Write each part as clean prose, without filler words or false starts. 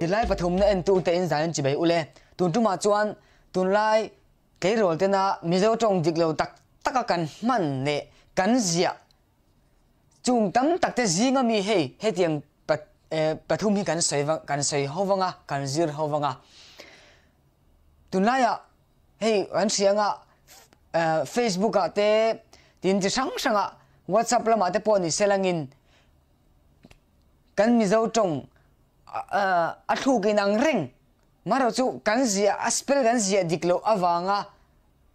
lai pathum na en tu te in zan chi bai ule tun tu ma chuan tun lai ke rol te na mizo tong diklo tak taka kan man le kan zia chung tam tak te zinga mi he tiang pathum hi kan soi howanga kan zir howanga tun lai ya hey an sianga Facebook a te tin chi sang sanga WhatsApp la ma te pon ni selangin kan mizo tong a thu ke nang reng maro chu kan zia aspel kan zia diklo awanga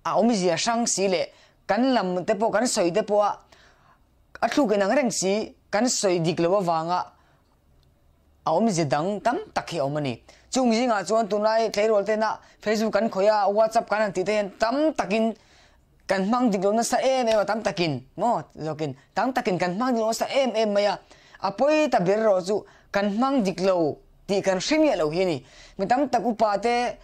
a om zia sang si le kan lam te po kan soi te po a thu ke nang reng si kan soi diklo awanga a om zia dang tam takhi omani chung jinga chuan tunai tleirol te na Facebook kan khoya WhatsApp kan ti te tam takin kan mang diklo na sa em tam takin mo lokin tam takin kan mang diklo sa em maya apoi ta ber ro chu kan mang diklo ti kan hringe lo hi ni mitam tak upa te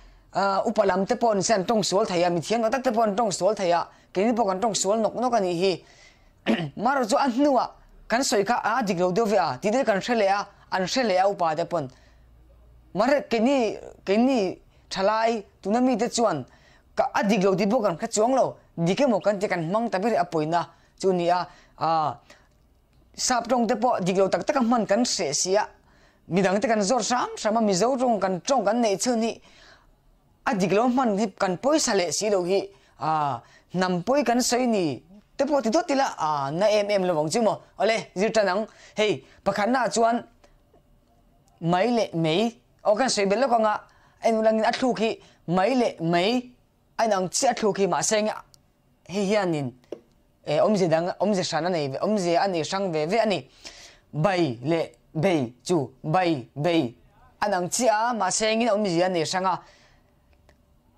upalam te pon san tong sol thaya mi thian tak te pon tong sol thaya ke ni po kan tong sol nok ani hi maro chu an nuwa kan soi kha a diklo do ve a ti de kan hrele a an hrele a upa te pon mar ke ni thalai tunami te chuan ka a diklo ti bo kan kha chuang lo dike mo kan te kan mang ta bir a poina chu ni a sap tong te po diklo tak tak man kan se sia midang te kan zor sama mizo tong kan nei chuni a diklo man hi kan poi sale si lo hi nam poi kan soi ni te po ti to tila na em lo wong chu mo ole zirtanang hey pakhan na chuan mai le mei o kan soi bel lo ka nga en langin a thu khi mai le mei anang chi a thu khi ma senga hi hianin omje dang omje sana nei omje ani sang ve ani bai le bei chu bai anang chia ma sengin omje ani sanga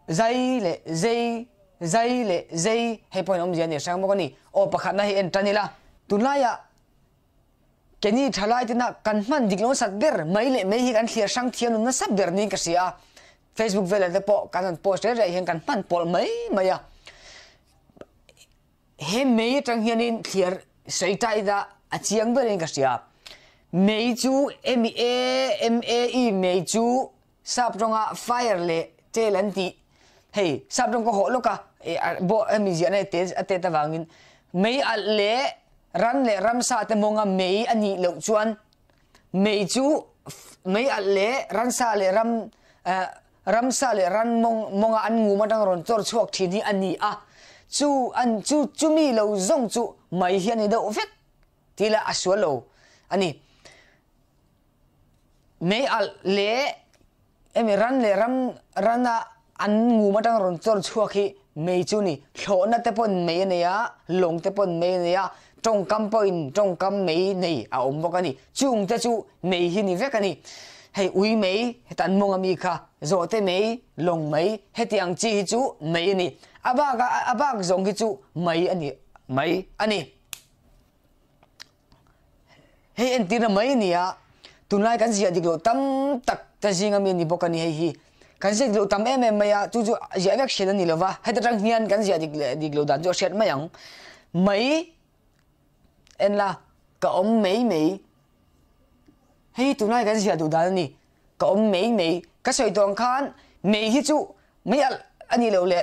zai le zai he point omje ani sang mo ni o pakhat na hi en tanila tunlaya keni thalai tina kan man diklo sat ber mai le mei hi kan thlia sang thian na sab ber ni ka sia Facebook vela te po kan post re hen kan man pol mai maya he mei tang hianin clear seitai da achiang berin ka sia mei chu mei chu sap ronga fire le telanti hey sap rong ko ho loka bo mi jana te ta wangin mei a le ram sa te monga mei ani lo chuan mei chu mei a le ran sa le ram sa le ran monga an ngu ma dang ron chor chuak thini ani a chu mi lo zong chu mai hian ni do vet tila aswalo ani mei al le ran le rana an ngu ma dang ron chor chuak hi mei chu ni thlona te pon mei ne ya long te pon mei ne ya tong kam mei nei a om bok ani chung te chu mei hi ni vek ani hei ui mei tan mong ami kha zo te mei long mei hetiang chi chu mei ni abag zong gi chu mei ani hei en tina mei ni ya tunai kan zia diklo tam tak ta jinga mi ni bok ani hei hi kan zia diklo tam maya chu zia vek shen ani lova hetang hian kan zia diklo dan jo shet mayang mei en la ka om mei hei tunai kan zia du dan ni ka om mei ka soi tong khan mei hi chu mei al ani lo le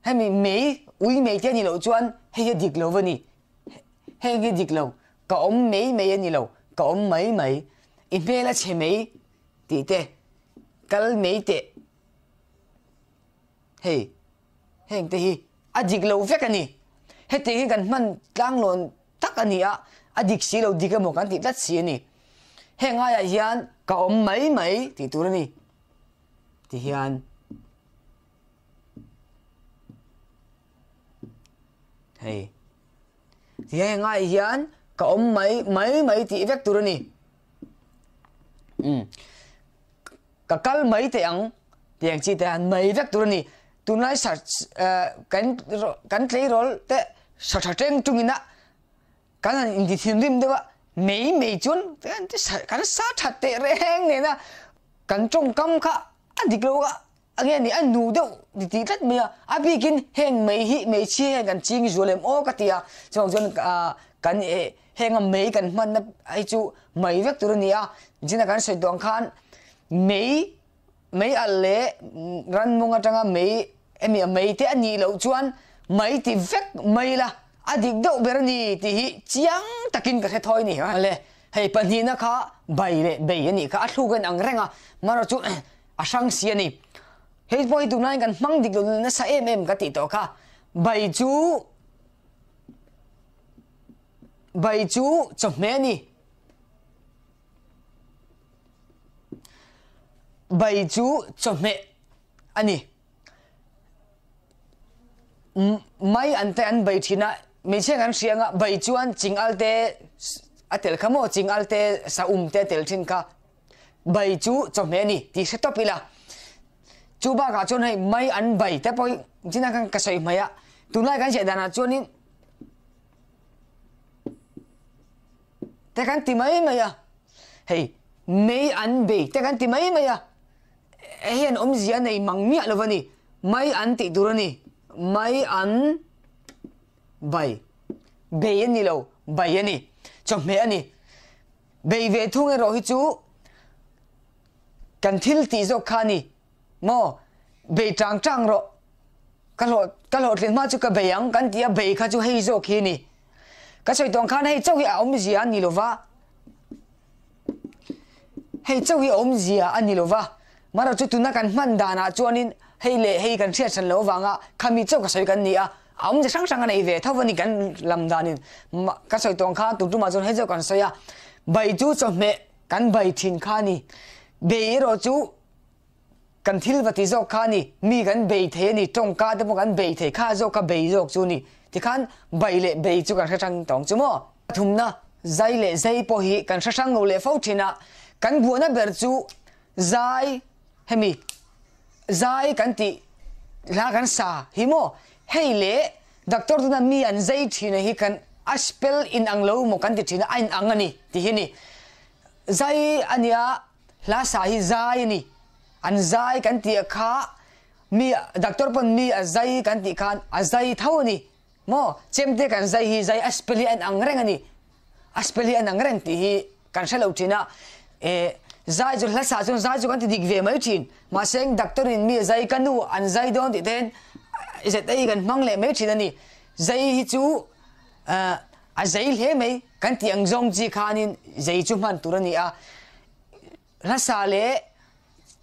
hemi mei ui mei te ani lo chuan hei diklo wani hei ge diklo ka om mei ani lo ka om mei i me la che mei ti te kal mei te hei te hi a diklo vek ani he te hi kan man tlang lon tak ani a adik si lo dikam mo kan ti tat si ani henga ya hian ka om mei ti turani ti hian hei ti henga hian ka om mei ti vek turani ka kal mei te ang tiang chi te an mei vek turani tunai sa kan tlei rol te sa teng tungina kan indi thim rim dewa mei chun kan sa that te reng ne na kan trong kam kha adiklo ga again ni anu do ti tat me abikin heng mei chi kan ching zolem o katia chong kan heng mei kan man ai chu mei vek turania jina kan soi dong khan mấy alle ran monga tanga mấy te ani lo chuan mấy ti vek mấy la adik do berni ti hi chiang takin ka thoi ni ale hei pani na kha bai le bei ani ka athu gan ang renga maro chu asang si ani hei boy tu nai kan mang dik lo na sa ka ti to kha bai chu chome ni bai chu chome ani mai ante an bai thina mi cheng an sianga bai chuan chingalte atel khamo chingalte sa te tel thin ka bai chu chome ni ti se topila chu ba ga chon hei mai an bai te poi jina kan ka soi maya tunai kan se dana chonin te kan ti mai maya hei mai an bai te kan ti mai maya hian zia nei mangmia lovani mai an ti durani mai an bai ani lo bai ani chome ani bei ve thung ro hi chu kan thil ti zo khani mo bei tang ro kalo tlen ma chu ka beyang kan tia bei kha chu hei zo khi ni ka soi tong khan hei chau hi zia ni lova hei chau hi zia ani lova mara chu tuna kan man dana chuanin hei kan thia chan lo wanga khami chau ka soi kan ni a je sang nei ve thawani kan lam danin ka soi tong kha tu ma chon hei jo kan soya bai chu chome kan bai thin kha ni be ro chu kan thil vati zo kha ni mi kan bei the ni tong ka de mo kan bei the kha zo ka bei zo chu ni ti khan bai le bei chu kan sang tong chu mo thumna zai le zai po hi kan sang ngo le fo thina kan buana ber chu zai hemi zai kan ti la kan sa himo hei le doctor tu na mi an zai thina hi kan aspel in anglo mo kan ti thina ain angani ti hi ni zai ania la sa hi zai ni an zai kan ti kha mi doctor pon mi a zai kan ti khan a zai thau ni mo chemte kan zai hi zai aspeli an angreng ani aspeli an angreng ti hi kan shalo thina zai jo la sa jo zai jo kan ti dik ve mai thin ma seng doctor in mi zai kanu an zai don ti ten is it ai kan mangle mai thin ani zai hi chu a zai le mai kan ti ang zong ji khanin zai chu man turani a la sa le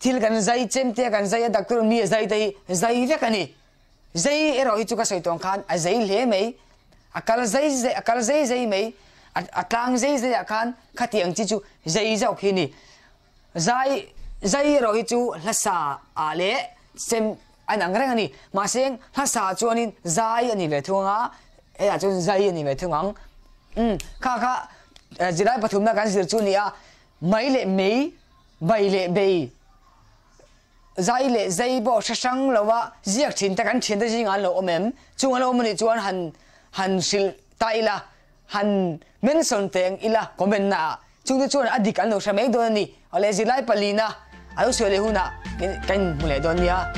til kan zai chemte kan zai doctor mi zai dai zai ve kani zai ero hi chu ka sai tong khan a zai le mai akal zai mai atlang zai khan khati ang chi chu zai zau khini zai ro hi chu lasa ale sem anang reng ani ma seng lasa chuanin zai ani le thunga a chun zai ani le thungang kha jilai pathumna kan sir chu ni a mai le mei bai le bei zai le zai bo shashang lowa ziak thin ta kan thin da jing an lo omem chung lo mani chuan han sil taila han menson teng ila comment na chung de chuan adik an lo shamei don ni ale zilai palina ayo sele huna kan mule don nia